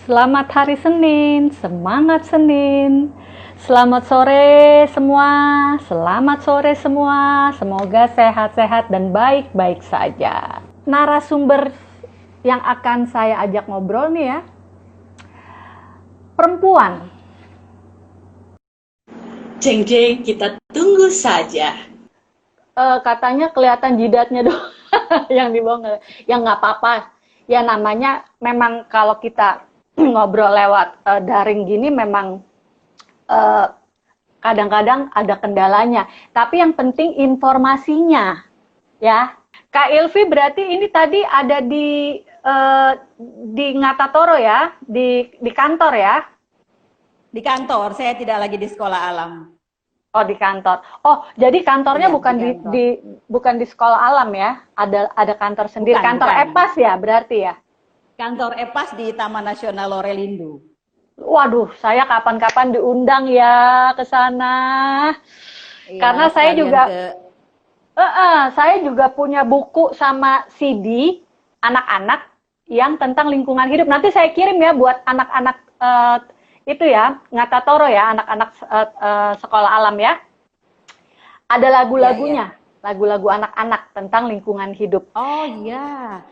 Selamat hari Senin, semangat Senin. Selamat sore semua, selamat sore semua. Semoga sehat-sehat dan baik-baik saja. Narasumber yang akan saya ajak ngobrol nih ya, perempuan. Jeng jeng, kita tunggu saja. Katanya kelihatan jidatnya dong yang di bawah, yang nggak apa-apa. Ya namanya memang kalau kita ngobrol lewat daring gini memang kadang-kadang ada kendalanya. Tapi yang penting informasinya, ya. Kak Ilvi berarti ini tadi ada di Ngatatoro ya, di kantor ya? Di kantor, saya tidak lagi di sekolah alam. Oh di kantor. Oh jadi kantornya Iya, bukan di kantor. bukan di sekolah alam ya? Ada kantor sendiri. Bukan, Kantor bukan. EPAS ya berarti ya? Kantor EPAS di Taman Nasional Lorelindo. Waduh, saya kapan-kapan diundang ya ke sana. Iya, Karena saya juga punya buku sama CD anak-anak yang tentang lingkungan hidup. Nanti saya kirim ya buat anak-anak itu ya, Ngatatoro ya, anak-anak sekolah alam ya. Ada lagu-lagunya, lagu-lagu anak-anak tentang lingkungan hidup. Oh iya.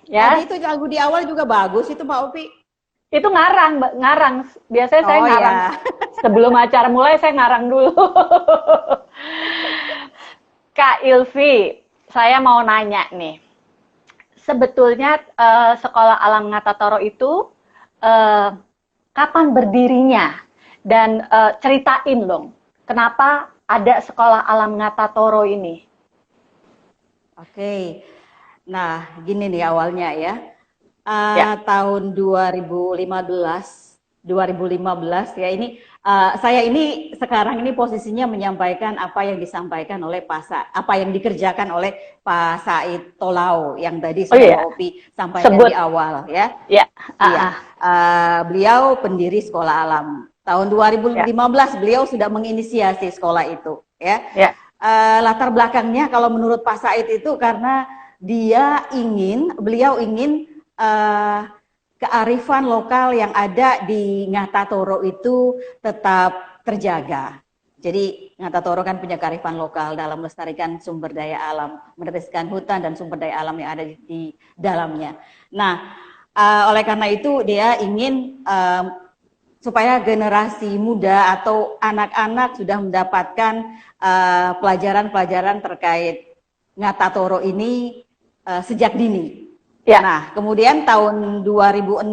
Ya. Tadi itu lagu di awal juga bagus itu Mbak Opi. Itu ngarang. Biasanya saya Oh, ngarang. ya. Sebelum acara mulai saya ngarang dulu. Kak Ilvi, saya mau nanya nih. Sebetulnya Sekolah Alam Ngatatoro itu kapan berdirinya? Dan ceritain dong, kenapa ada Sekolah Alam Ngatatoro ini? Oke. Nah, gini nih awalnya ya. Ya. Tahun 2015 ya ini saya ini sekarang ini posisinya menyampaikan apa yang disampaikan oleh apa yang dikerjakan oleh Pak Said Tolau yang tadi sudah Opi sampaikan di awal ya. Ya. Iya. Beliau pendiri Sekolah Alam. Tahun 2015 beliau sudah menginisiasi sekolah itu ya. Ya. Latar belakangnya kalau menurut Pak Said itu karena beliau ingin kearifan lokal yang ada di Ngatatoro itu tetap terjaga. Jadi Ngatatoro kan punya kearifan lokal dalam melestarikan sumber daya alam, meneruskan hutan dan sumber daya alam yang ada di dalamnya. Nah, oleh karena itu dia ingin supaya generasi muda atau anak-anak sudah mendapatkan pelajaran-pelajaran terkait Ngatatoro ini sejak dini. Ya. Nah, kemudian tahun 2016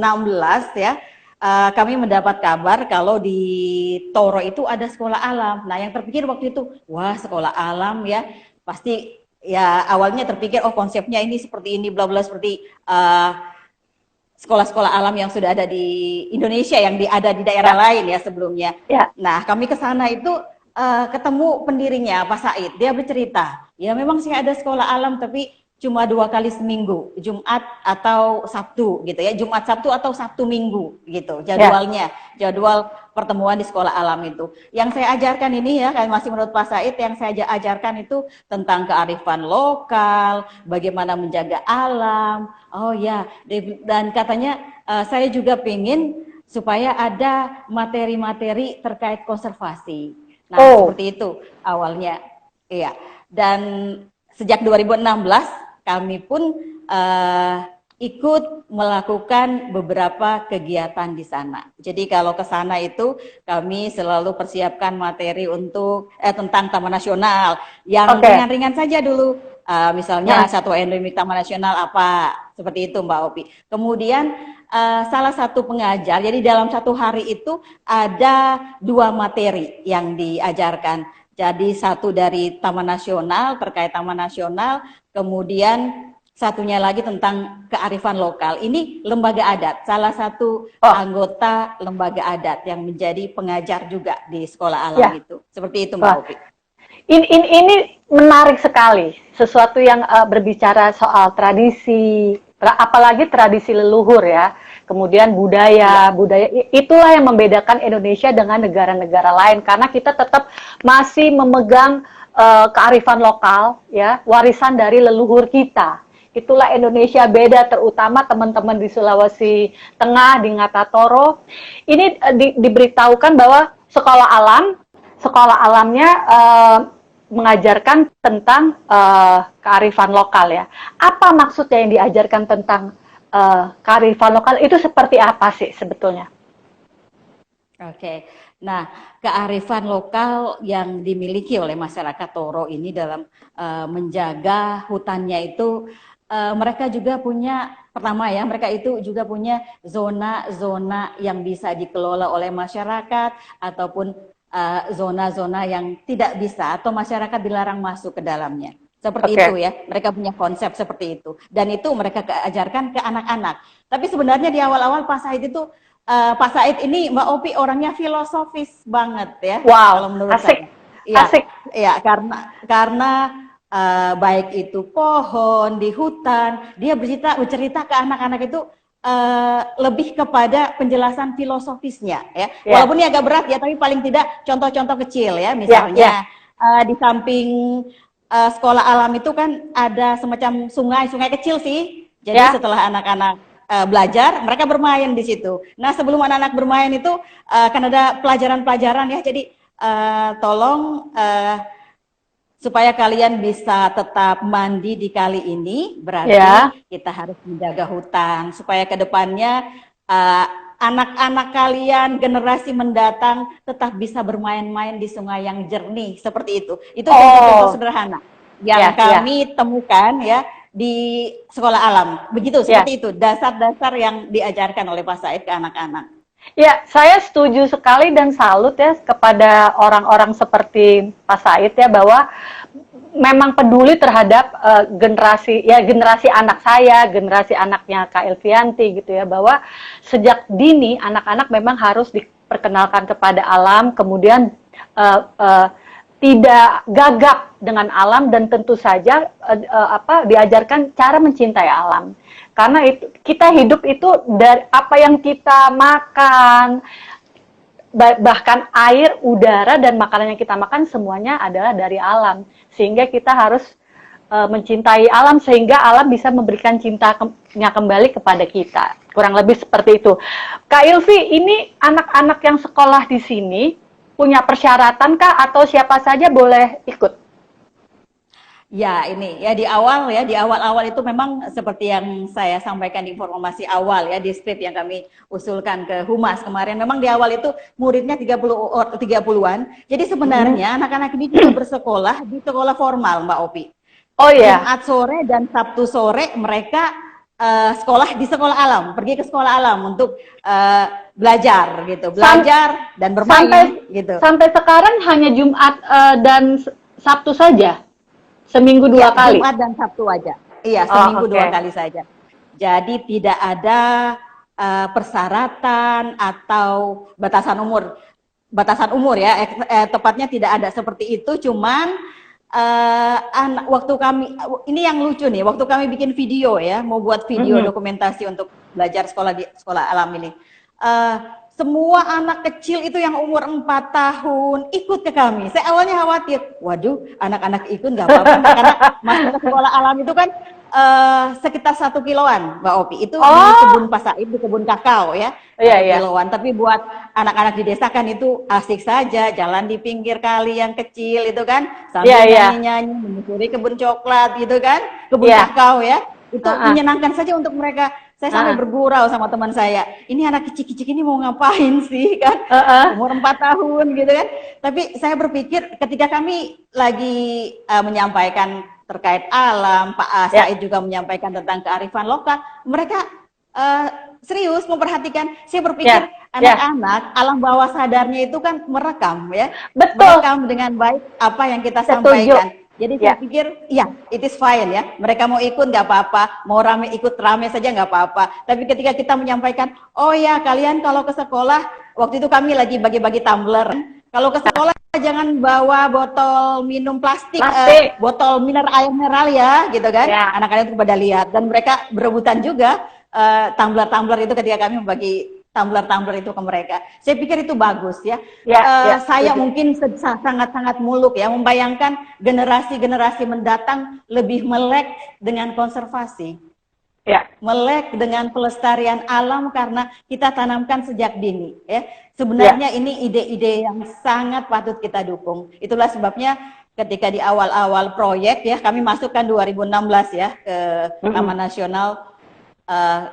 ya, kami mendapat kabar kalau di Toro itu ada sekolah alam. Nah, yang terpikir waktu itu, wah sekolah alam ya, pasti ya awalnya terpikir, oh konsepnya ini seperti ini, bla bla seperti sekolah-sekolah alam yang sudah ada di Indonesia, yang ada di daerah lain ya sebelumnya. Ya. Nah, kami ke sana itu ketemu pendirinya Pak Said, dia bercerita, ya memang sih ada sekolah alam tapi cuma 2 kali seminggu, Jumat atau Sabtu gitu ya, Jumat Sabtu atau Sabtu Minggu gitu jadwalnya, jadwal pertemuan di sekolah alam itu. Yang saya ajarkan ini ya, kan masih menurut Pak Said, yang saya ajarkan itu tentang kearifan lokal, bagaimana menjaga alam, oh ya, dan katanya saya juga pengen supaya ada materi-materi terkait konservasi. Nah, seperti itu awalnya, iya. Dan sejak 2016 kami pun ikut melakukan beberapa kegiatan di sana. Jadi kalau ke sana itu kami selalu persiapkan materi untuk tentang Taman Nasional yang ringan-ringan saja dulu. Misalnya satwa endemik Taman Nasional apa, seperti itu Mbak Opi. Kemudian salah satu pengajar, jadi dalam satu hari itu ada 2 materi yang diajarkan. Jadi satu dari Taman Nasional, terkait Taman Nasional, kemudian satunya lagi tentang kearifan lokal. Ini lembaga adat, salah satu anggota lembaga adat yang menjadi pengajar juga di sekolah alam itu. Seperti itu Mbak Opi. Ini menarik sekali, sesuatu yang berbicara soal tradisi, apalagi tradisi leluhur ya. Kemudian budaya itulah yang membedakan Indonesia dengan negara-negara lain, karena kita tetap masih memegang kearifan lokal ya, warisan dari leluhur kita itulah Indonesia beda, terutama teman-teman di Sulawesi Tengah, di Ngatatoro. Ini diberitahukan bahwa sekolah alamnya mengajarkan tentang kearifan lokal ya. Apa maksudnya yang diajarkan tentang kearifan lokal itu seperti apa sih sebetulnya? Oke, nah kearifan lokal yang dimiliki oleh masyarakat Toro ini dalam menjaga hutannya itu mereka juga punya, pertama ya, mereka itu juga punya zona-zona yang bisa dikelola oleh masyarakat ataupun zona-zona yang tidak bisa atau masyarakat dilarang masuk ke dalamnya. Seperti itu ya, mereka punya konsep seperti itu. Dan itu mereka ajarkan ke anak-anak. Tapi sebenarnya di awal-awal Pak Said itu Pak Said ini Mbak Opi orangnya filosofis banget ya. Wow, kalau menurut asik. saya. Ya, asik. Ya, karena baik itu pohon di hutan, dia bercerita ke anak-anak itu lebih kepada penjelasan filosofisnya ya. Walaupun ini agak berat ya, tapi paling tidak contoh-contoh kecil ya. Misalnya di samping sekolah alam itu kan ada semacam sungai kecil sih. Jadi setelah anak-anak belajar, mereka bermain di situ. Nah, sebelum anak-anak bermain itu kan ada pelajaran-pelajaran ya. Jadi tolong supaya kalian bisa tetap mandi di kali ini, berarti kita harus menjaga hutan supaya kedepannya anak-anak kalian generasi mendatang tetap bisa bermain-main di sungai yang jernih seperti itu. Itu contoh-contoh sederhana yang kami temukan ya di sekolah alam. Begitu, seperti itu dasar-dasar yang diajarkan oleh Pak Said ke anak-anak. Ya, saya setuju sekali dan salut ya kepada orang-orang seperti Pak Said ya, bahwa memang peduli terhadap generasi anak saya, generasi anaknya Kak Elvianti gitu ya, bahwa sejak dini anak-anak memang harus diperkenalkan kepada alam, kemudian tidak gagap dengan alam, dan tentu saja diajarkan cara mencintai alam. Karena itu, kita hidup itu dari apa yang kita makan, bahkan air, udara, dan makanan yang kita makan semuanya adalah dari alam. Sehingga kita harus mencintai alam, sehingga alam bisa memberikan cintanya kembali kepada kita. Kurang lebih seperti itu. Kak Ilvi, ini anak-anak yang sekolah di sini punya persyaratan kah, atau siapa saja boleh ikut? Ya, ini ya di awal-awal itu memang seperti yang saya sampaikan di informasi awal ya, di skrip yang kami usulkan ke Humas kemarin, memang di awal itu muridnya 30-an. Jadi sebenarnya anak-anak ini juga bersekolah di sekolah formal, Mbak Opi. Oh iya. Jumat sore dan Sabtu sore mereka sekolah di sekolah alam, pergi ke sekolah alam untuk belajar gitu, dan bermain gitu. Sampai sekarang hanya Jumat dan Sabtu saja, seminggu dua kali. Jumat dan Sabtu aja. Iya, seminggu 2 kali saja. Jadi tidak ada persyaratan atau batasan umur ya. Tepatnya tidak ada seperti itu. Cuman waktu kami, ini yang lucu nih, waktu kami bikin video ya, mau buat video dokumentasi untuk belajar di sekolah alam ini, semua anak kecil itu yang umur 4 tahun ikut ke kami. Saya awalnya khawatir, waduh, anak-anak ikut nggak apa-apa, karena masuk ke sekolah alam itu kan sekitar 1 kiloan, Mbak Opi. Itu di kebun Pak Said, di kebun kakao ya, 1 kiloan. Tapi buat anak-anak di desa kan itu asik saja, jalan di pinggir kali yang kecil itu kan, sambil nyanyi-nyanyi, menyusuri kebun coklat gitu kan, kebun kakao ya. Itu menyenangkan saja untuk mereka. Saya sampai bergurau sama teman saya, ini anak kicik-kicik ini mau ngapain sih kan, umur 4 tahun gitu kan. Tapi saya berpikir ketika kami lagi menyampaikan terkait alam, Pak Said juga menyampaikan tentang kearifan lokal, mereka serius memperhatikan. Saya berpikir anak-anak alam bawah sadarnya itu kan merekam ya, merekam dengan baik apa yang kita sampaikan. Jadi saya pikir, it is fine ya. Mereka mau ikut nggak apa-apa, mau ikut rame saja nggak apa-apa. Tapi ketika kita menyampaikan, oh ya kalian kalau ke sekolah, waktu itu kami lagi bagi-bagi tumbler. Kalau ke sekolah jangan bawa botol minum plastik. Botol air mineral ya, gitu kan. Anak-anak itu pada lihat, dan mereka berebutan juga tumbler-tumbler itu ketika kami membagi tumbler-tumbler itu ke mereka. Saya pikir itu bagus ya. Saya betul. mungkin sangat-sangat muluk ya membayangkan generasi-generasi mendatang lebih melek dengan konservasi. Ya. Melek dengan pelestarian alam karena kita tanamkan sejak dini ya. Sebenarnya ini ide-ide yang sangat patut kita dukung. Itulah sebabnya ketika di awal-awal proyek ya, kami masukkan 2016 ya ke Taman Nasional,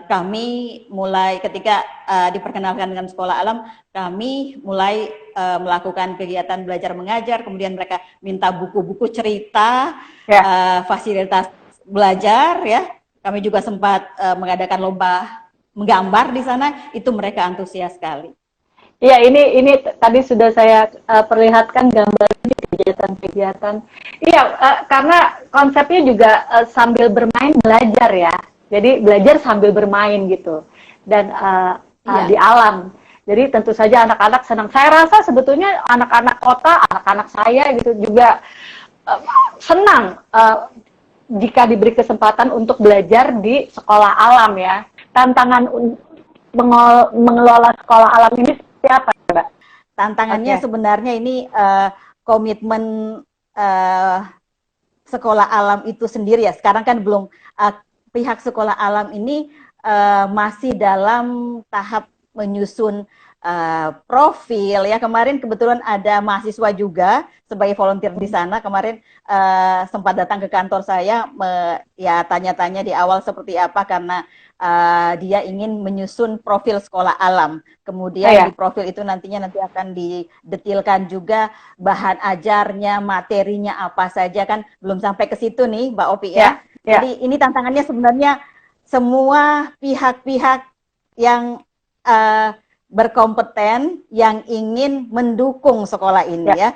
kami mulai ketika diperkenalkan dengan sekolah alam, kami mulai melakukan kegiatan belajar mengajar, kemudian mereka minta buku-buku cerita, fasilitas belajar ya. Kami juga sempat mengadakan lomba menggambar di sana, itu mereka antusias sekali. Iya, ini tadi sudah saya perlihatkan gambarnya kegiatan-kegiatan. Iya, karena konsepnya juga sambil bermain belajar ya. Jadi belajar sambil bermain gitu. Dan di alam. Jadi tentu saja anak-anak senang. Saya rasa sebetulnya anak-anak kota, anak-anak saya gitu juga senang jika diberi kesempatan untuk belajar di sekolah alam ya. Tantangan mengelola sekolah alam ini seperti apa, Mbak? Tantangannya sebenarnya ini komitmen sekolah alam itu sendiri ya. Sekarang kan belum, pihak sekolah alam ini masih dalam tahap menyusun profil ya. Kemarin kebetulan ada mahasiswa juga sebagai volunteer di sana, kemarin sempat datang ke kantor saya ya tanya-tanya di awal seperti apa karena dia ingin menyusun profil sekolah alam. Kemudian di profil itu nanti akan didetilkan juga bahan ajarnya, materinya apa saja, kan belum sampai ke situ nih Mbak Opi ya. Jadi ini tantangannya sebenarnya semua pihak-pihak yang berkompeten yang ingin mendukung sekolah ini ya.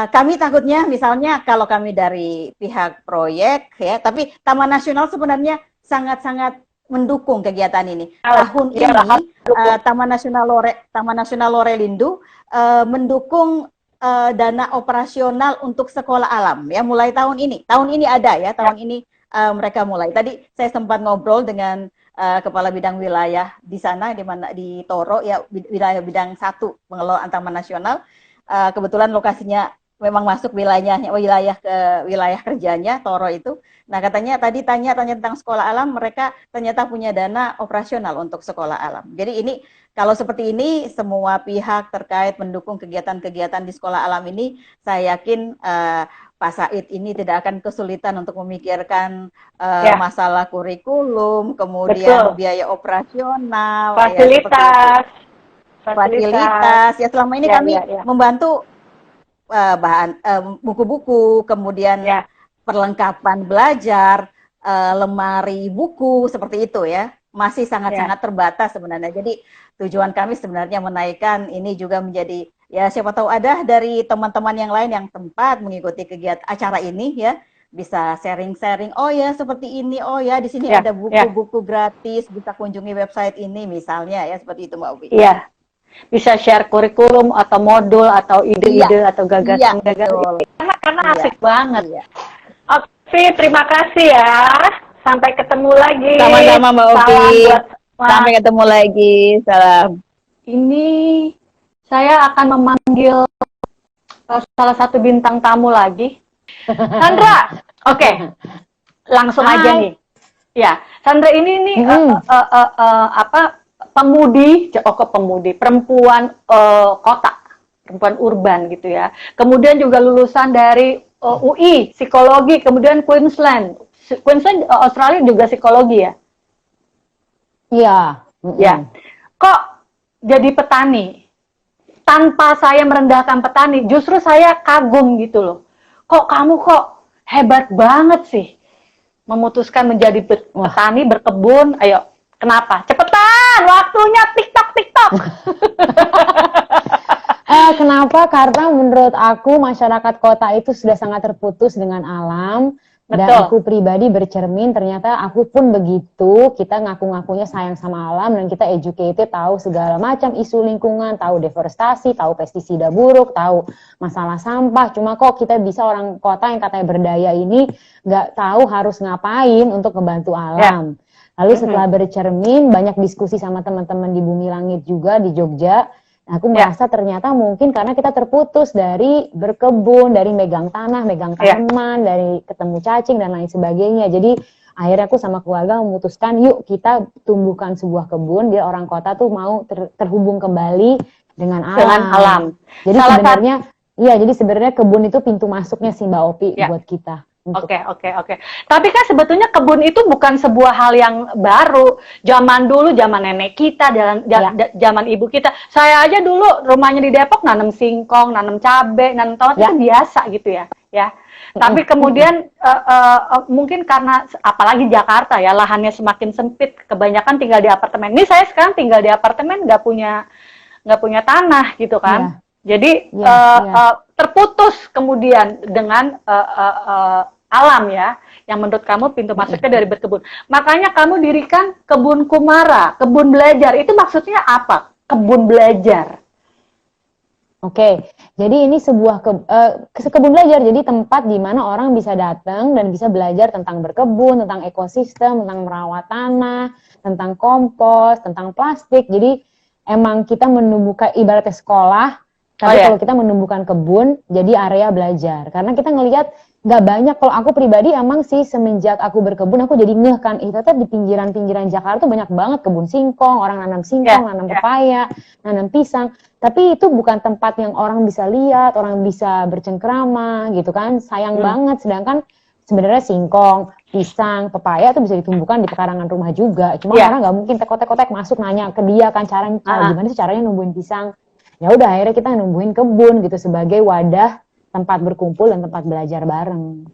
Kami takutnya misalnya kalau kami dari pihak proyek ya, tapi Taman Nasional sebenarnya sangat-sangat mendukung kegiatan ini. Tahun ini Taman Nasional Lorelindo mendukung dana operasional untuk sekolah alam ya mulai tahun ini. Tahun ini ada ya, tahun ini mereka mulai. Tadi saya sempat ngobrol dengan kepala bidang wilayah di sana, di mana di Toro ya, wilayah bidang 1 pengelolaan Taman Nasional. Kebetulan lokasinya memang masuk wilayah kerjanya Toro itu. Nah, katanya tadi tanya tentang sekolah alam, mereka ternyata punya dana operasional untuk sekolah alam. Jadi ini kalau seperti ini semua pihak terkait mendukung kegiatan-kegiatan di sekolah alam ini, saya yakin Pak Said ini tidak akan kesulitan untuk memikirkan masalah kurikulum, kemudian biaya operasional, fasilitas. Ya selama ini kami membantu bahan buku-buku, kemudian perlengkapan belajar, lemari buku seperti itu ya. Masih sangat-sangat terbatas sebenarnya. Jadi tujuan kami sebenarnya menaikkan ini juga menjadi ya siapa tahu ada dari teman-teman yang lain yang tempat mengikuti kegiatan acara ini ya, bisa sharing-sharing, oh ya seperti ini, oh ya di sini ada buku-buku gratis, bisa kunjungi website ini misalnya ya, seperti itu Mbak Ubi. Iya. Bisa share kurikulum atau modul atau ide-ide atau gagasan-gagasan. Karena asik banget. Oke, terima kasih ya. Sampai ketemu lagi. Sama-sama Mbak Opi. Sampai ketemu lagi. Salam. Ini saya akan memanggil salah satu bintang tamu lagi. Sandra. Oke. Langsung aja nih. Ya, Sandra ini nih pemudi, perempuan kota, perempuan urban gitu ya. Kemudian juga lulusan dari UI, psikologi, kemudian Queensland, Australia juga psikologi ya? Iya. Ya. Kok jadi petani? Tanpa saya merendahkan petani, justru saya kagum gitu loh. Kok kamu hebat banget sih memutuskan menjadi petani, berkebun, ayo. Kenapa? Cepetan, waktunya TikTok. Kenapa? Karena menurut aku masyarakat kota itu sudah sangat terputus dengan alam. Betul. Dan aku pribadi bercermin, ternyata aku pun begitu. Kita ngaku-ngakunya sayang sama alam dan kita educated, tahu segala macam isu lingkungan, tahu deforestasi, tahu pestisida buruk, tahu masalah sampah. Cuma kok kita bisa orang kota yang katanya berdaya ini nggak tahu harus ngapain untuk ngebantu alam. Lalu setelah bercermin, banyak diskusi sama teman-teman di Bumi Langit juga di Jogja. Nah, aku merasa ternyata mungkin karena kita terputus dari berkebun, dari megang tanah, megang tanaman, dari ketemu cacing dan lain sebagainya. Jadi akhirnya aku sama keluarga memutuskan, yuk kita tumbuhkan sebuah kebun biar orang kota tuh mau terhubung kembali dengan alam. Jadi jadi sebenarnya kebun itu pintu masuknya sih Mbak Opi buat kita. Oke. Tapi kan sebetulnya kebun itu bukan sebuah hal yang baru. Zaman dulu, zaman nenek kita, zaman ibu kita. Saya aja dulu rumahnya di Depok nanam singkong, nanam cabai, nanam tomat itu biasa gitu ya. Tapi kemudian mungkin karena apalagi Jakarta ya, lahannya semakin sempit, kebanyakan tinggal di apartemen. Ini saya sekarang tinggal di apartemen, nggak punya tanah gitu kan. Jadi terputus kemudian dengan alam ya, yang menurut kamu pintu masuknya dari berkebun. Makanya kamu dirikan Kebun Kumara, kebun belajar. Itu maksudnya apa? Kebun belajar. Oke, jadi ini sebuah kebun belajar, jadi tempat di mana orang bisa datang dan bisa belajar tentang berkebun, tentang ekosistem, tentang merawat tanah, tentang kompos, tentang plastik. Jadi emang kita menumbuhkan ibaratnya sekolah, tapi kalau kita menumbuhkan kebun, jadi area belajar. Karena kita ngelihat nggak banyak, kalau aku pribadi emang sih semenjak aku berkebun, aku jadi ngeh kan, ternyata di pinggiran-pinggiran Jakarta tuh banyak banget kebun singkong, orang nanam singkong, nanam pepaya, nanam pisang. Tapi itu bukan tempat yang orang bisa lihat, orang bisa bercengkrama gitu kan, sayang banget. Sedangkan sebenarnya singkong, pisang, pepaya itu bisa ditumbuhkan di pekarangan rumah juga. Cuma orang nggak mungkin tekotek-tekotek masuk nanya ke dia kan, gimana sih caranya numbuhin pisang. Ya udah akhirnya kita numbuhin kebun gitu sebagai wadah tempat berkumpul dan tempat belajar bareng.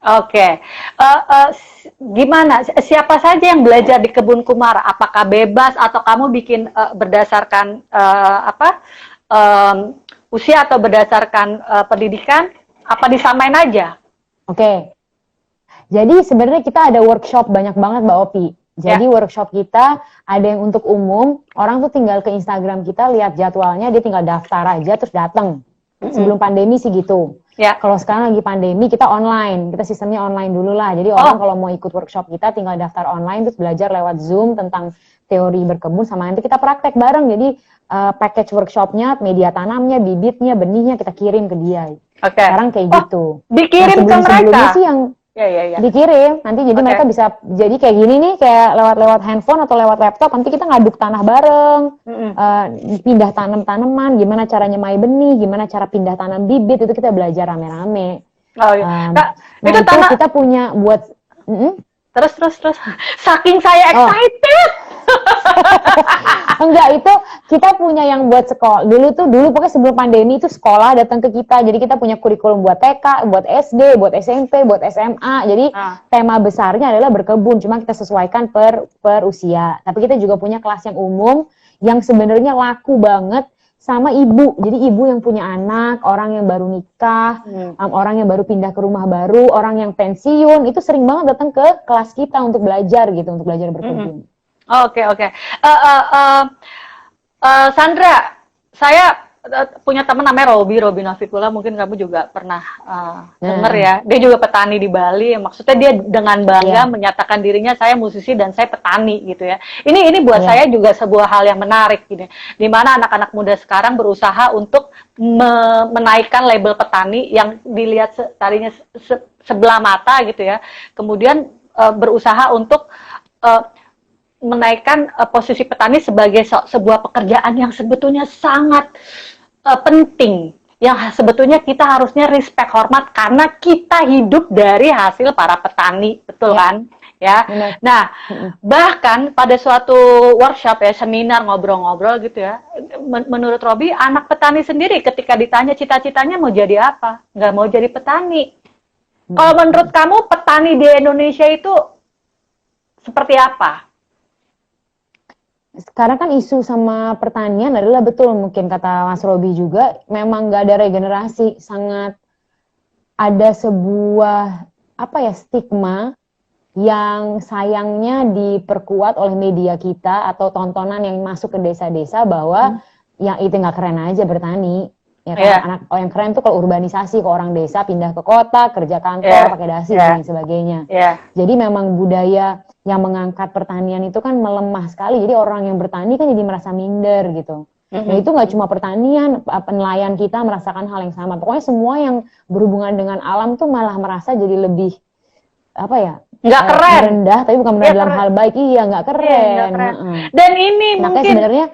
Oke. Gimana? Siapa saja yang belajar di Kebun Kumara? Apakah bebas atau kamu bikin berdasarkan usia atau berdasarkan pendidikan? Apa disamain aja? Oke. Jadi sebenarnya kita ada workshop banyak banget Mbak Opi. Jadi workshop kita ada yang untuk umum, orang tuh tinggal ke Instagram kita, lihat jadwalnya, dia tinggal daftar aja terus datang. Sebelum pandemi sih gitu. Kalau sekarang lagi pandemi kita online, kita sistemnya online dulu lah. Jadi orang kalau mau ikut workshop kita tinggal daftar online terus belajar lewat Zoom tentang teori berkebun sama nanti kita praktek bareng. Jadi package workshopnya, media tanamnya, bibitnya, benihnya kita kirim ke dia. Sekarang kayak gitu. Dikirim ke mereka? Sebelumnya sih yang dikirim, nanti jadi mereka bisa jadi kayak gini nih, kayak lewat handphone atau lewat laptop, nanti kita ngaduk tanah bareng, pindah tanaman, gimana cara nyemai benih, gimana cara pindah tanam bibit, itu kita belajar rame-rame. Itu tanah kita punya buat terus saking saya excited. Enggak, itu kita punya yang buat sekolah. Dulu pokoknya sebelum pandemi itu sekolah datang ke kita. Jadi kita punya kurikulum buat TK, buat SD, buat SMP, buat SMA. Jadi tema besarnya adalah berkebun. Cuma kita sesuaikan per usia. Tapi kita juga punya kelas yang umum yang sebenarnya laku banget sama ibu. Jadi ibu yang punya anak, orang yang baru nikah, orang yang baru pindah ke rumah baru, orang yang pensiun, itu sering banget datang ke kelas kita untuk belajar gitu, untuk belajar berkebun. Oke. Sandra, saya punya teman namanya Robi Nafikula, mungkin kamu juga pernah dengar ya. Dia juga petani di Bali. Maksudnya dia dengan bangga menyatakan dirinya, saya musisi dan saya petani gitu ya. Ini buat saya juga sebuah hal yang menarik gini. Di mana anak-anak muda sekarang berusaha untuk menaikkan label petani yang dilihat tadinya sebelah mata gitu ya. Kemudian berusaha untuk menaikkan posisi petani sebagai sebuah pekerjaan yang sebetulnya sangat penting, yang sebetulnya kita harusnya respect, hormat, karena kita hidup dari hasil para petani, betul kan? Ya. Nah, bahkan pada suatu workshop ya, seminar ngobrol-ngobrol gitu ya, menurut Robi, anak petani sendiri ketika ditanya cita-citanya mau jadi apa, nggak mau jadi petani. Kalau menurut kamu petani di Indonesia itu seperti apa? Sekarang kan isu sama pertanian adalah betul, mungkin kata Mas Robi juga, memang nggak ada regenerasi, sangat ada sebuah stigma yang sayangnya diperkuat oleh media kita atau tontonan yang masuk ke desa-desa bahwa yang itu nggak keren aja bertani. Ya kan, yang keren tuh kalau urbanisasi, ke orang desa pindah ke kota, kerja kantor, pakai dasi dan lain sebagainya. Jadi memang budaya yang mengangkat pertanian itu kan melemah sekali. Jadi orang yang bertani kan jadi merasa minder gitu. Nah itu nggak cuma pertanian, nelayan kita merasakan hal yang sama. Pokoknya semua yang berhubungan dengan alam tuh malah merasa jadi lebih apa ya? Nggak keren. Rendah, tapi bukan dalam hal baik. Iya, nggak keren. Dan ini makanya sebenarnya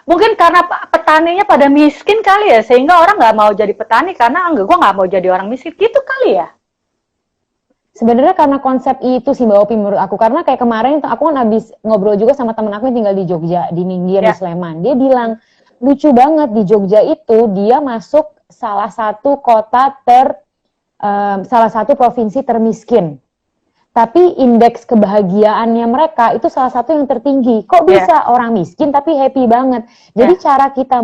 mungkin karena petaninya pada miskin kali ya, sehingga orang nggak mau jadi petani karena gue nggak mau jadi orang miskin gitu kali ya. Sebenarnya karena konsep itu sih Mbak Opi menurut aku, karena kayak kemarin aku kan habis ngobrol juga sama temen aku yang tinggal di Jogja, di Minggir, di Sleman. Dia bilang lucu banget di Jogja itu dia masuk salah satu kota salah satu provinsi termiskin. Tapi indeks kebahagiaannya mereka itu salah satu yang tertinggi. Kok bisa orang miskin tapi happy banget? Jadi cara kita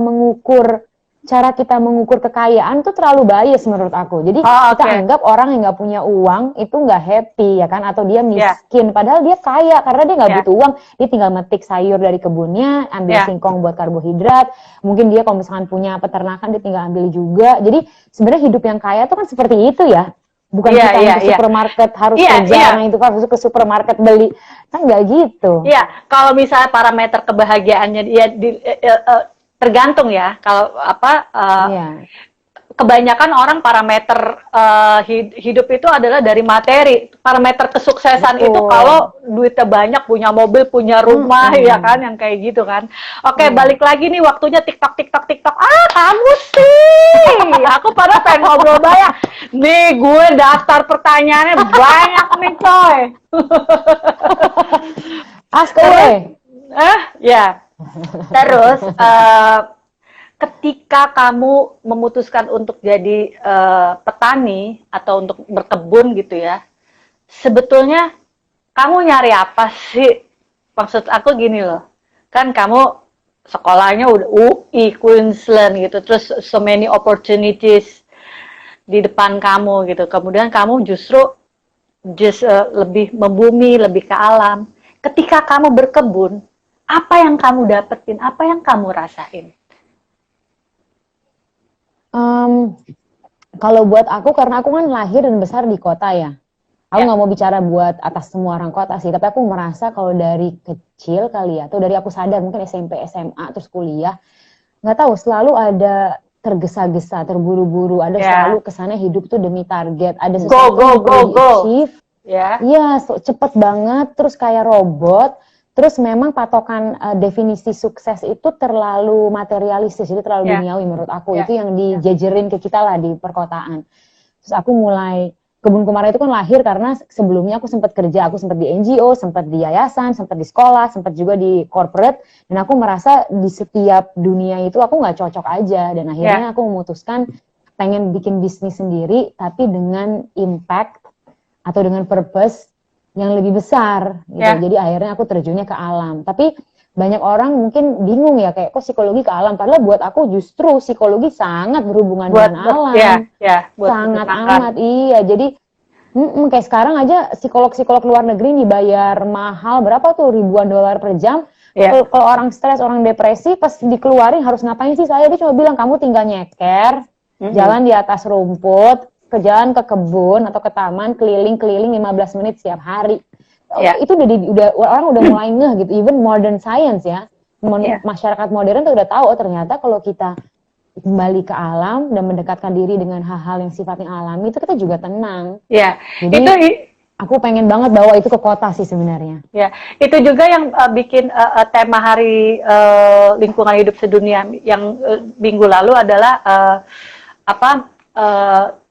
mengukur kekayaan tuh terlalu bias menurut aku. Jadi kita anggap orang yang nggak punya uang itu nggak happy ya kan, atau dia miskin. Padahal dia kaya karena dia nggak butuh uang. Dia tinggal metik sayur dari kebunnya, ambil singkong buat karbohidrat. Mungkin dia kalau misalkan punya peternakan dia tinggal ambil juga. Jadi sebenarnya hidup yang kaya tuh kan seperti itu ya. Bukan kita ke supermarket harus kerja, nah itu harus ke supermarket beli, kan nggak gitu. Iya, kalau misalnya parameter kebahagiaannya dia tergantung ya. Kalau kebanyakan orang parameter hidup itu adalah dari materi. Parameter kesuksesan itu kalau duitnya banyak, punya mobil, punya rumah, ya kan, yang kayak gitu kan. Oke, balik lagi nih waktunya TikTok. Kamu sih, aku pada pengen ngobrol banyak. Nih gue daftar pertanyaannya banyak nih coy. Ask away. Terus ketika kamu memutuskan untuk jadi petani atau untuk berkebun gitu ya, sebetulnya kamu nyari apa sih? Maksud aku gini loh, kan kamu sekolahnya udah UI, Queensland gitu, terus so many opportunities di depan kamu gitu, kemudian kamu justru lebih membumi, lebih ke alam. Ketika kamu berkebun, apa yang kamu dapetin, apa yang kamu rasain? Kalau buat aku, karena aku kan lahir dan besar di kota ya. Aku nggak mau bicara buat atas semua orang kota sih, tapi aku merasa kalau dari kecil kali ya, atau dari aku sadar mungkin SMP, SMA, terus kuliah, nggak tahu, selalu ada tergesa-gesa, terburu-buru, ada selalu kesannya hidup tuh demi target, ada sesuatu yang perlu di-achieve. Iya, cepet banget, terus kayak robot. Terus memang patokan definisi sukses itu terlalu materialistis, itu terlalu duniawi menurut aku. Itu yang dijejerin ke kita lah di perkotaan. Terus aku mulai, Kebun Kumara itu kan lahir karena sebelumnya aku sempat kerja, aku sempat di NGO, sempat di yayasan, sempat di sekolah, sempat juga di corporate. Dan aku merasa di setiap dunia itu aku nggak cocok aja. Dan akhirnya aku memutuskan pengen bikin bisnis sendiri, tapi dengan impact atau dengan purpose yang lebih besar gitu. Jadi akhirnya aku terjunnya ke alam. Tapi banyak orang mungkin bingung ya, kayak kok psikologi ke alam, padahal buat aku justru psikologi sangat berhubungan dengan alam. Sangat amat. Iya, jadi kayak sekarang aja psikolog-psikolog luar negeri dibayar mahal, berapa tuh, ribuan dolar per jam. Kalau orang stres, orang depresi, pas dikeluarin harus ngapain sih saya? Dia cuma bilang kamu tinggal nyeker, jalan di atas rumput, jalan ke kebun atau ke taman, keliling-keliling 15 menit setiap hari. Itu orang udah mulai ngeh gitu, even modern science ya. Masyarakat modern tuh udah tahu, ternyata kalau kita kembali ke alam dan mendekatkan diri dengan hal-hal yang sifatnya alami, itu kita juga tenang. Jadi aku pengen banget bawa itu ke kota sih sebenarnya. Itu juga yang bikin tema hari lingkungan hidup sedunia yang minggu lalu adalah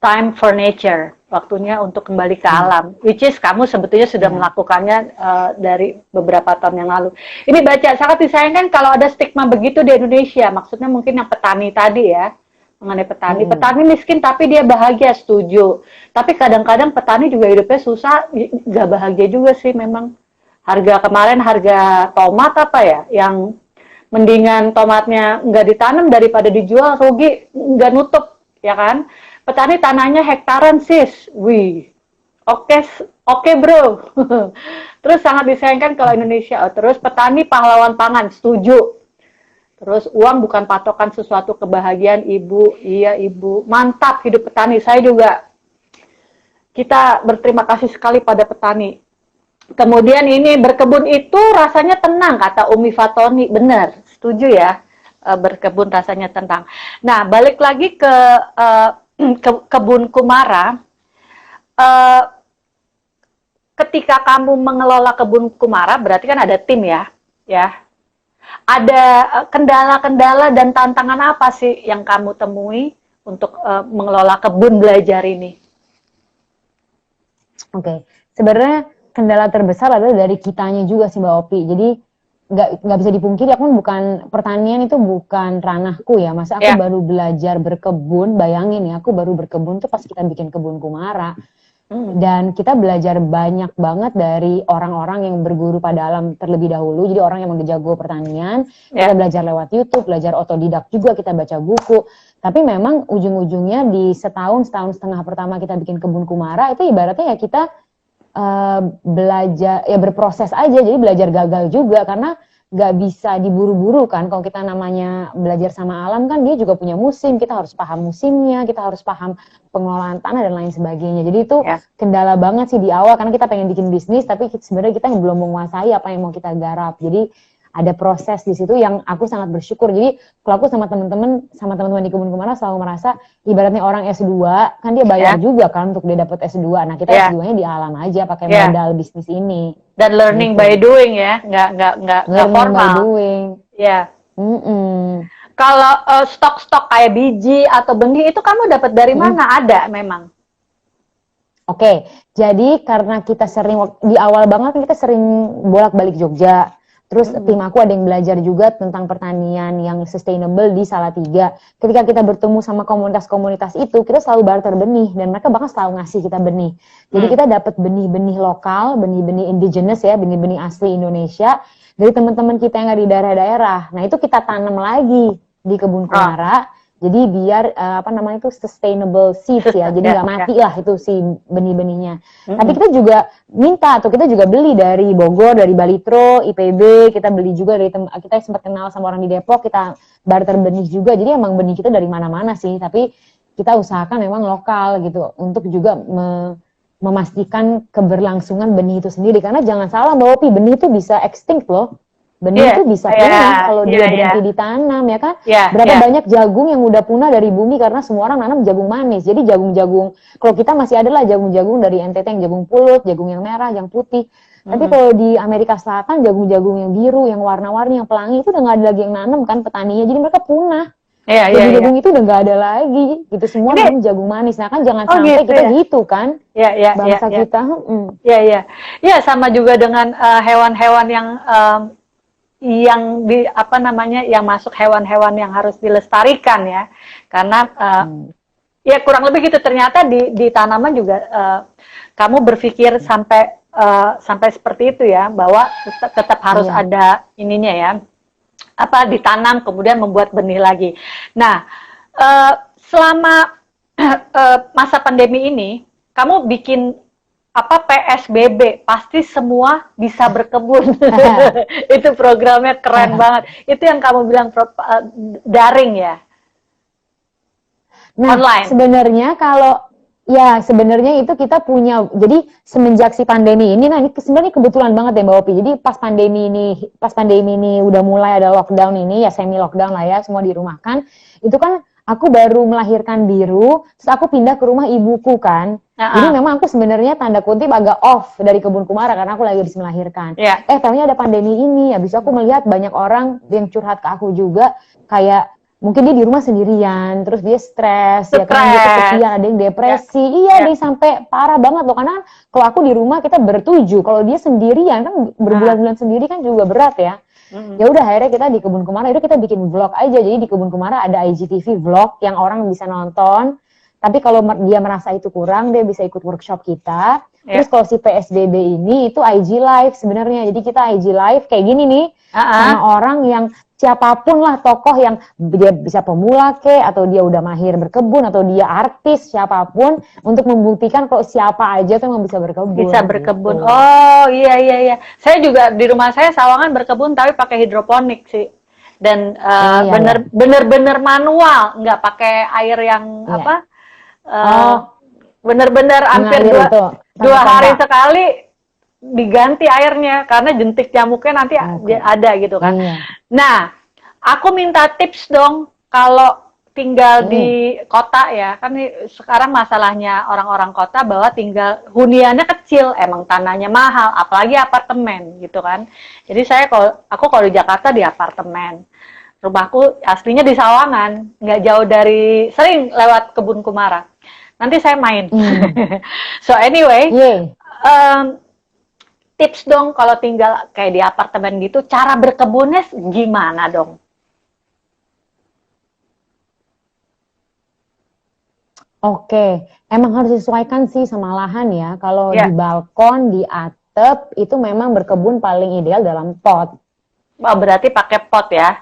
time for nature, waktunya untuk kembali ke alam, which is kamu sebetulnya sudah melakukannya dari beberapa tahun yang lalu. Ini baca, sangat disayangkan kalau ada stigma begitu di Indonesia, maksudnya mungkin yang petani tadi ya, mengenai petani. Petani miskin tapi dia bahagia, setuju. Tapi kadang-kadang petani juga hidupnya susah, gak bahagia juga sih memang. Kemarin harga tomat apa ya, yang mendingan tomatnya nggak ditanam daripada dijual, rugi, nggak nutup. Ya kan, petani tanahnya hektaran sis, oke bro. Terus sangat disayangkan kalau Indonesia, terus petani pahlawan pangan, setuju. Terus uang bukan patokan sesuatu kebahagiaan ibu. Iya ibu, mantap hidup petani. Saya juga, kita berterima kasih sekali pada petani. Kemudian ini berkebun itu rasanya tenang, kata Umi Fatoni. Benar, setuju ya, berkebun rasanya tenang. Nah, balik lagi ke kebun Kumara. Ketika kamu mengelola kebun Kumara, berarti kan ada tim ya, Ada kendala-kendala dan tantangan apa sih yang kamu temui untuk mengelola kebun belajar ini? Oke, sebenarnya kendala terbesar adalah dari kitanya juga sih Mbak Opi. Jadi nggak bisa dipungkiri, aku kan bukan, pertanian itu bukan ranahku ya. Masa aku baru belajar berkebun, bayangin ya, aku baru berkebun tuh pas kita bikin kebun Kumara. Dan kita belajar banyak banget dari orang-orang yang berguru pada alam terlebih dahulu. Jadi orang yang jago pertanian, kita belajar lewat YouTube, belajar otodidak juga, kita baca buku. Tapi memang ujung-ujungnya di setahun setengah pertama kita bikin kebun Kumara, itu ibaratnya ya kita belajar, ya berproses aja. Jadi belajar gagal juga, karena gak bisa diburu-buru kan. Kalau kita namanya belajar sama alam kan, dia juga punya musim, kita harus paham musimnya, kita harus paham pengelolaan tanah dan lain sebagainya. Jadi itu kendala banget sih di awal, karena kita pengen bikin bisnis, tapi sebenarnya kita belum menguasai apa yang mau kita garap. Jadi ada proses di situ yang aku sangat bersyukur. Jadi kalau aku sama teman-teman di kebun Kumara selalu merasa, ibaratnya orang S2 kan dia bayar juga kan untuk dia dapat S2. Nah, kita S2-nya di alam aja pakai modal bisnis ini. Dan learning by doing ya, nggak formal. Learning by doing. Ya. Kalau stok-stok kayak biji atau benih itu kamu dapat dari mana? Ada memang. Oke, jadi karena kita sering, di awal banget kita sering bolak-balik Jogja. Terus tim aku ada yang belajar juga tentang pertanian yang sustainable di Salatiga. Ketika kita bertemu sama komunitas-komunitas itu, kita selalu barter benih, dan mereka bahkan selalu ngasih kita benih. Jadi kita dapat benih-benih lokal, benih-benih indigenous ya, benih-benih asli Indonesia dari teman-teman kita yang ada di daerah-daerah. Nah, itu kita tanam lagi di kebun Kumara. Jadi biar sustainable seeds ya, jadi nggak mati lah itu si benih-benihnya. Tapi kita juga minta, atau kita juga beli dari Bogor, dari Balitro, IPB, kita beli juga dari kita sempat kenal sama orang di Depok, kita barter benih juga. Jadi emang benih kita dari mana-mana sih, tapi kita usahakan memang lokal gitu, untuk juga memastikan keberlangsungan benih itu sendiri. Karena jangan salah Mbak Opi, benih itu bisa extinct loh. Benih itu bisa punah kalau dia berhenti ditanam, ya kan? Berapa banyak jagung yang udah punah dari bumi karena semua orang nanam jagung manis. Jadi jagung-jagung, kalau kita masih ada lah jagung-jagung dari NTT yang jagung pulut, jagung yang merah, yang putih. Tapi kalau di Amerika Selatan jagung-jagung yang biru, yang warna-warni, yang pelangi itu udah nggak ada lagi yang nanam kan petaninya. Jadi mereka punah. Jagung itu udah nggak ada lagi. Gitu semua nanam jagung manis. Nah kan jangan sampai kita gitu kan? Bangsa kita. Iya, sama juga dengan hewan-hewan yang yang masuk hewan-hewan yang harus dilestarikan ya, karena ya kurang lebih gitu. Ternyata di tanaman juga kamu berpikir sampai seperti itu ya, bahwa tetap harus ada ininya ya, ditanam kemudian membuat benih lagi. Nah, selama masa pandemi ini kamu bikin PSBB, pasti semua bisa berkebun. Itu programnya keren banget. Itu yang kamu bilang daring ya? Nah, online. Sebenarnya itu kita punya, jadi semenjak si pandemi ini, nah ini sebenarnya kebetulan banget ya Mbak Opi. Jadi pas pandemi ini udah mulai ada lockdown ini, ya semi lockdown lah ya, semua dirumahkan. Itu kan aku baru melahirkan Biru, terus aku pindah ke rumah ibuku kan. Jadi memang aku sebenarnya tanda kutip agak off dari kebun Kumara karena aku lagi habis melahirkan. Tahunya ada pandemi ini, habis aku melihat banyak orang yang curhat ke aku juga, kayak mungkin dia di rumah sendirian, terus dia stres, ya kan, dia kesepian, ada yang depresi, ada yang sampai parah banget loh. Karena kalau aku di rumah kita bertujuh, kalau dia sendirian kan berbulan-bulan sendiri kan juga berat ya. Ya udah akhirnya kita di kebun Kumara itu kita bikin vlog aja. Jadi di kebun Kumara ada IGTV vlog yang orang bisa nonton. Tapi kalau dia merasa itu kurang, dia bisa ikut workshop kita. Terus kalau si PSBB ini itu IG live sebenarnya. Jadi kita IG live kayak gini nih sama orang yang siapapun lah, tokoh yang dia bisa pemula atau dia udah mahir berkebun, atau dia artis, siapapun, untuk membuktikan kalau siapa aja tuh emang bisa berkebun. Bisa berkebun. Gitu. Oh iya. Saya juga di rumah saya Sawangan berkebun tapi pakai hidroponik sih. Dan Iya. bener-bener manual, nggak pakai air yang Iya. apa? Oh, Bener-bener hampir mengalir itu. dua hari Pompa. sekali diganti airnya karena jentik nyamuknya nanti Oke. ada gitu kan. Iya. Nah, aku minta tips dong kalau tinggal di kota ya. Kan sekarang masalahnya orang-orang kota bahwa tinggal huniannya kecil, emang tanahnya mahal, apalagi apartemen gitu kan. Jadi aku kalau di Jakarta di apartemen. Rumahku aslinya di Sawangan, nggak jauh dari, sering lewat kebun kumara. Nanti saya main. So anyway, tips dong kalau tinggal kayak di apartemen gitu, cara berkebunnya gimana dong? Oke, emang harus disesuaikan sih sama lahan ya. Kalau di balkon, di atap, itu memang berkebun paling ideal dalam pot. Oh, berarti pakai pot ya?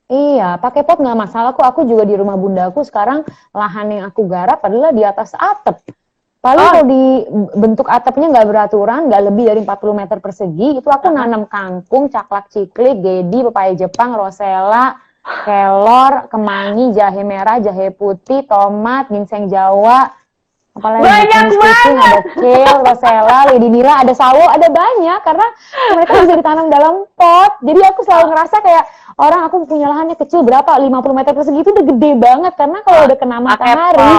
Iya, pakai pot nggak masalah kok. Aku juga di rumah bundaku sekarang lahan yang aku garap adalah di atas atap. Paling kalau di bentuk atapnya nggak beraturan, nggak lebih dari 40 meter persegi, itu aku nanam kangkung, caklak ciklik, gedi, pepaya Jepang, rosella, kelor, kemangi, jahe merah, jahe putih, tomat, ginseng Jawa, apalagi banyak banget. Ada kale, rosella, lady nila, ada sawo, ada banyak karena mereka bisa ditanam dalam pot. Jadi aku selalu ngerasa kayak orang aku punya lahannya kecil berapa 50 meter persegi itu udah gede banget karena kalau udah kena matahari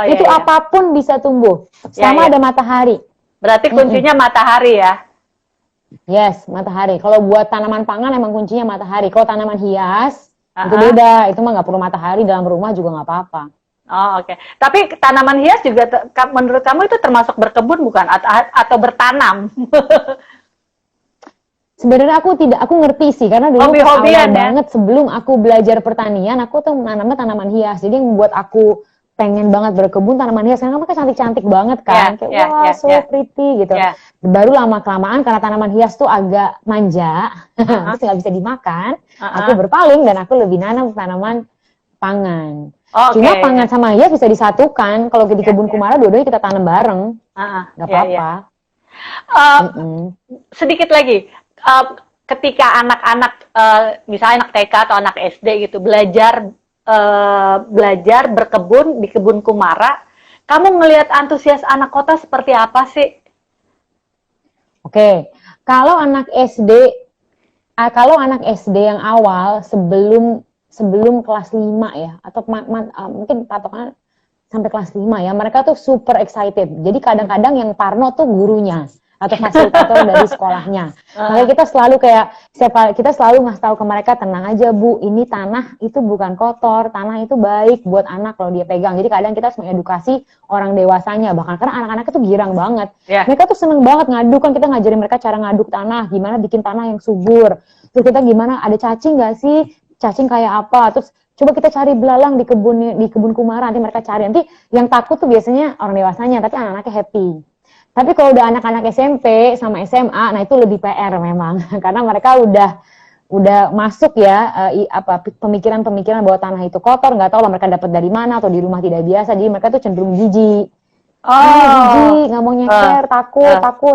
itu apapun bisa tumbuh sama ada matahari. Berarti kuncinya matahari ya? Yes, matahari. Kalau buat tanaman pangan emang kuncinya matahari. Kalau tanaman hias itu beda, itu mah nggak perlu matahari, dalam rumah juga nggak apa-apa. Oh oke. Tapi tanaman hias juga menurut kamu itu termasuk berkebun bukan? Atau bertanam? Sebenarnya aku ngerti sih karena dulu awal banget sebelum aku belajar pertanian aku tuh menanamnya tanaman hias. Jadi yang membuat aku pengen banget berkebun tanaman hias karena mereka cantik-cantik banget kan. Kayak wah so pretty gitu. Baru lama-kelamaan karena tanaman hias tuh agak manja, terus nggak bisa dimakan, aku berpaling dan aku lebih nanam tanaman pangan. Cuma pangan sama hias bisa disatukan. Kalau di kebun kumara dua-duanya kita tanam bareng. Nggak apa-apa. Sedikit lagi. Ketika anak-anak misalnya anak TK atau anak SD gitu belajar berkebun di kebun kumara, kamu ngelihat antusias anak kota seperti apa sih? Oke, kalau anak SD yang awal sebelum kelas 5 ya atau mungkin patokan sampai kelas 5 ya, mereka tuh super excited. Jadi kadang-kadang yang parno tuh gurunya atau fasilitator dari sekolahnya. Makanya kita selalu ngasih tahu ke mereka, tenang aja Bu, ini tanah itu bukan kotor, tanah itu baik buat anak kalau dia pegang. Jadi kadang kita harus mengedukasi orang dewasanya, bahkan karena anak-anak itu girang banget. Mereka tuh seneng banget ngaduk, kan kita ngajarin mereka cara ngaduk tanah, gimana bikin tanah yang subur. Terus kita gimana, ada cacing nggak sih? Cacing kayak apa? Terus coba kita cari belalang di kebun kumara, nanti mereka cari. Nanti yang takut tuh biasanya orang dewasanya, tapi anak-anaknya happy. Tapi kalau udah anak-anak SMP sama SMA, nah itu lebih PR memang, karena mereka udah masuk ya pemikiran-pemikiran bahwa tanah itu kotor, nggak tahu lah mereka dapat dari mana atau di rumah tidak biasa, jadi mereka tuh cenderung jijik. Jijik, nggak mau nyeker,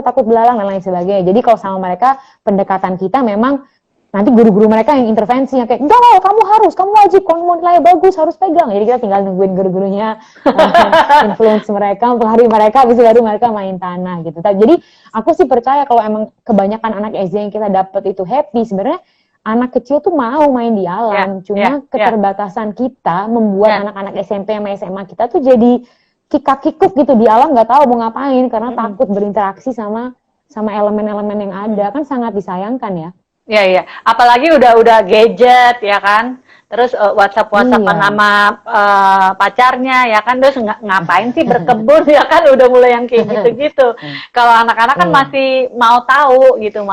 takut belalang dan lain sebagainya. Jadi kalau sama mereka pendekatan kita memang nanti guru-guru mereka yang intervensi yang kayak enggak, kamu wajib, kamu mau nilai bagus harus pegang. Jadi kita tinggal nungguin guru-gurunya influence mereka, mempengaruhi mereka, habis itu baru mereka main tanah gitu. Jadi aku sih percaya kalau emang kebanyakan anak SD yang kita dapat itu happy, sebenarnya anak kecil tuh mau main di alam. Cuma keterbatasan kita membuat anak-anak SMP sama SMA kita tuh jadi kikak-kikuk gitu di alam, nggak tahu mau ngapain karena takut berinteraksi sama elemen-elemen yang ada, kan sangat disayangkan ya. Iya. Apalagi udah gadget ya kan. Terus WhatsApp-an sama pacarnya ya kan. Terus ngapain sih berkebun ya kan, udah mulai yang kayak gitu-gitu. Kalau anak-anak kan masih mau tahu gitu,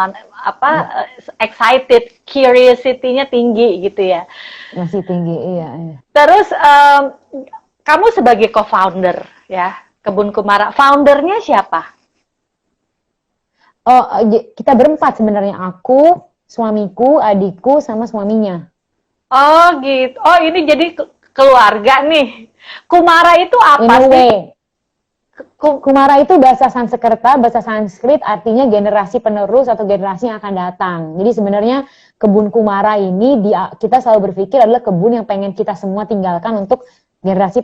excited, curiosity-nya tinggi gitu ya. Masih tinggi, iya. Terus kamu sebagai co-founder ya, Kebun Kumara, foundernya siapa? Kita berempat sebenarnya, aku, suamiku, adikku, sama suaminya. Oh gitu. Oh ini jadi keluarga nih. Kumara itu apa sih? Kumara itu bahasa Sanskerta, bahasa Sanskrit artinya generasi penerus atau generasi yang akan datang. Jadi sebenarnya kebun Kumara ini kita selalu berpikir adalah kebun yang pengen kita semua tinggalkan untuk generasi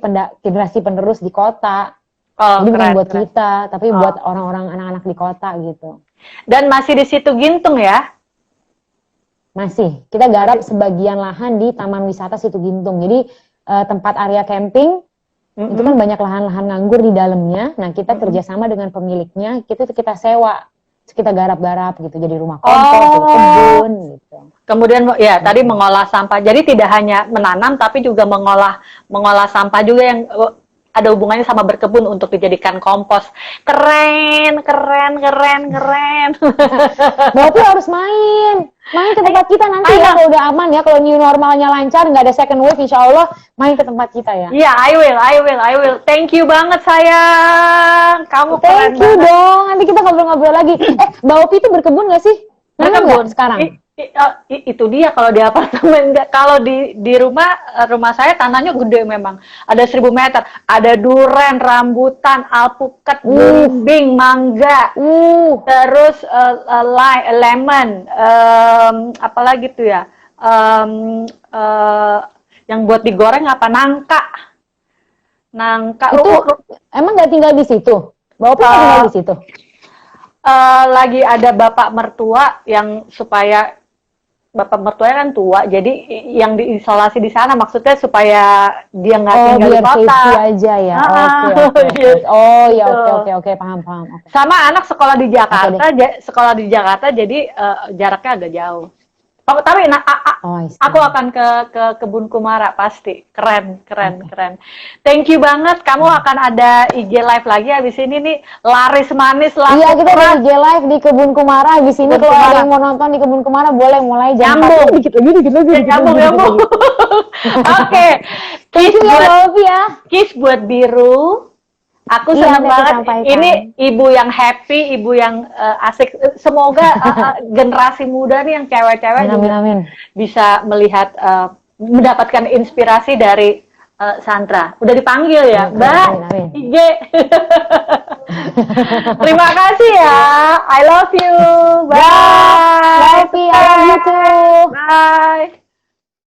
penerus di kota. Jadi bukan buat kita, tapi buat orang-orang anak-anak di kota gitu. Dan masih di Situ Gintung ya? Masih. Kita garap sebagian lahan di Taman Wisata Situ Gintung. Jadi tempat area camping itu kan banyak lahan-lahan nganggur di dalamnya. Nah, kita kerjasama dengan pemiliknya, kita sewa, kita garap-garap gitu, jadi rumah kompos, kebun gitu. Kemudian ya tadi mengolah sampah. Jadi tidak hanya menanam, tapi juga mengolah sampah juga yang ada hubungannya sama berkebun untuk dijadikan kompos. Keren. Berarti harus main ke tempat kita nanti ya, kalau udah aman ya, kalau new normalnya lancar, nggak ada second wave, insya Allah main ke tempat kita ya. Iya, I will. Thank you banget sayang, kamu keren banget. Thank you dong, nanti kita ngobrol-ngobrol lagi. Mbak Opi itu berkebun nggak sih? Berkebun sekarang? Itu dia kalau di apartemen. Kalau di rumah saya tanahnya gede memang, ada 1000 meter, ada duren, rambutan, alpukat, belimbing, mangga, terus lemon, apalagi tuh ya, yang buat digoreng apa, nangka itu emang nggak tinggal di situ? Mbak Opi tinggal di situ? Lagi ada bapak mertua yang supaya bapak mertuanya kan tua, jadi yang diisolasi di sana, maksudnya supaya dia nggak tinggal di kota. Safety aja ya. Oke, paham. Okay. Sama anak sekolah di Jakarta, jadi jaraknya agak jauh. Tapi aku akan ke kebun Kumara pasti. Keren. Thank you banget. Kamu akan ada IG live lagi habis ini nih, laris manis lah. Iya, kita ada IG live di kebun Kumara habis ini. Kalau ada yang mau nonton di kebun Kumara boleh mulai jam 4. Dikit lagi. Nyambung. Oke. Kiss buat Biru. Aku senang banget. Ini ibu yang happy, ibu yang asik. Semoga generasi muda nih yang cewek-cewek juga bisa melihat, mendapatkan inspirasi dari Sandra. Udah dipanggil ya, Mbak IG. Terima kasih ya. I love you. Bye. Bye, I love you too.